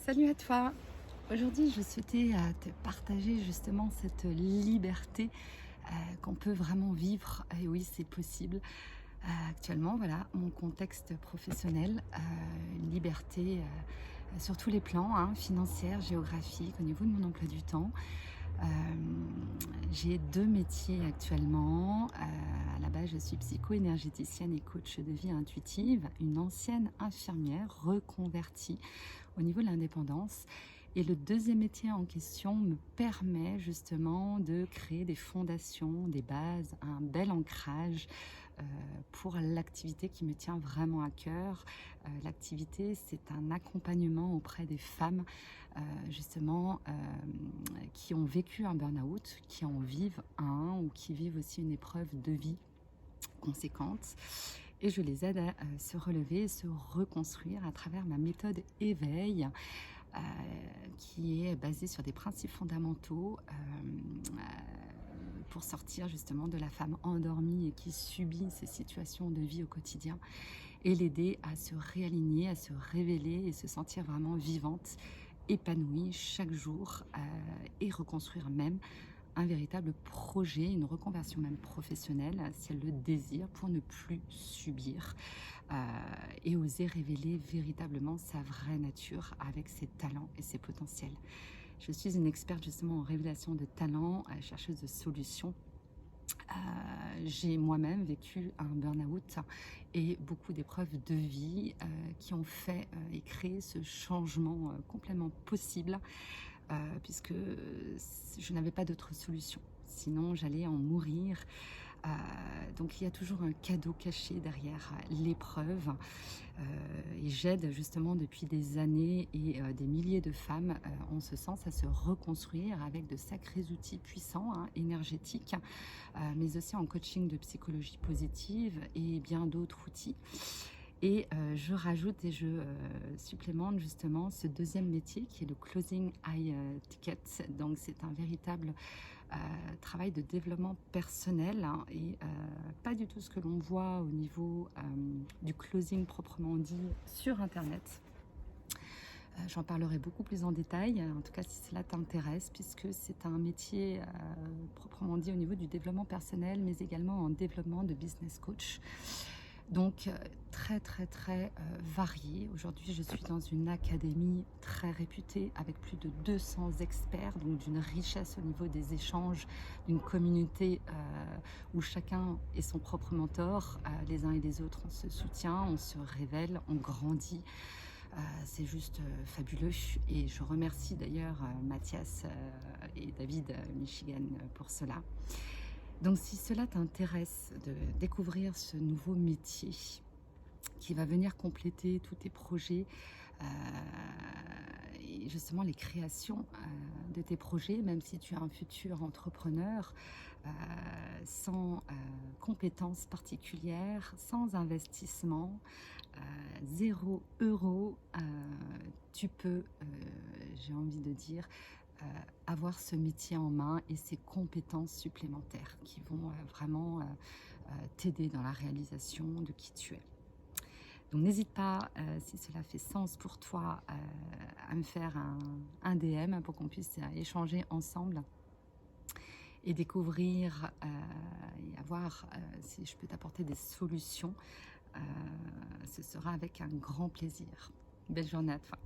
Salut à toi. Aujourd'hui, je souhaitais te partager justement cette liberté qu'on peut vraiment vivre. Et oui, c'est possible. Actuellement, voilà, mon contexte professionnel, une liberté sur tous les plans, hein, financière, géographique, au niveau de mon emploi du temps. Euh, j'ai deux métiers actuellement. À la base, je suis psycho-énergéticienne et coach de vie intuitive, une ancienne infirmière reconvertie au niveau de l'indépendance. Et le deuxième métier en question me permet justement de créer des fondations, des bases, un bel ancrage euh, pour l'activité qui me tient vraiment à cœur. L'activité, c'est un accompagnement auprès des femmes justement qui ont vécu un burn-out, qui en vivent un ou qui vivent aussi une épreuve de vie conséquente. Et je les aide à se relever, se reconstruire à travers ma méthode éveil, euh, qui est basée sur des principes fondamentaux pour sortir justement de la femme endormie et qui subit ces situations de vie au quotidien et l'aider à se réaligner, à se révéler et se sentir vraiment vivante, épanouie chaque jour et reconstruire même un véritable projet, une reconversion même professionnelle, si elle le désire, pour ne plus subir et oser révéler véritablement sa vraie nature avec ses talents et ses potentiels. Je suis une experte justement en révélation de talents, chercheuse de solutions. J'ai moi-même vécu un burn-out et beaucoup d'épreuves de vie qui ont fait et créé ce changement complètement possible puisque je n'avais pas d'autre solution. Sinon, j'allais en mourir. Donc, il y a toujours un cadeau caché derrière l'épreuve. Et j'aide justement depuis des années et des milliers de femmes en ce sens à se reconstruire avec de sacrés outils puissants, hein, énergétiques, mais aussi en coaching de psychologie positive et bien d'autres outils. Et je rajoute et je supplémente justement ce deuxième métier qui est le Closing High Ticket. Donc c'est un véritable travail de développement personnel, hein, et pas du tout ce que l'on voit au niveau du closing proprement dit sur Internet. J'en parlerai beaucoup plus en détail, en tout cas si cela t'intéresse, puisque c'est un métier proprement dit au niveau du développement personnel, mais également en développement de business coach. Donc très varié. Aujourd'hui, je suis dans une académie très réputée avec plus de 200 experts, donc d'une richesse au niveau des échanges, d'une communauté où chacun est son propre mentor. Les uns et les autres, on se soutient, on se révèle, on grandit. C'est juste fabuleux et je remercie d'ailleurs Mathias et David Michigan pour cela. Donc si cela t'intéresse de découvrir ce nouveau métier qui va venir compléter tous tes projets et justement les créations de tes projets, même si tu es un futur entrepreneur sans compétences particulières, sans investissement, 0 €, tu peux, j'ai envie de dire, avoir ce métier en main et ces compétences supplémentaires qui vont vraiment t'aider dans la réalisation de qui tu es. Donc n'hésite pas, si cela fait sens pour toi, à me faire un DM pour qu'on puisse échanger ensemble et découvrir et avoir, si je peux t'apporter des solutions, ce sera avec un grand plaisir. Belle journée à toi.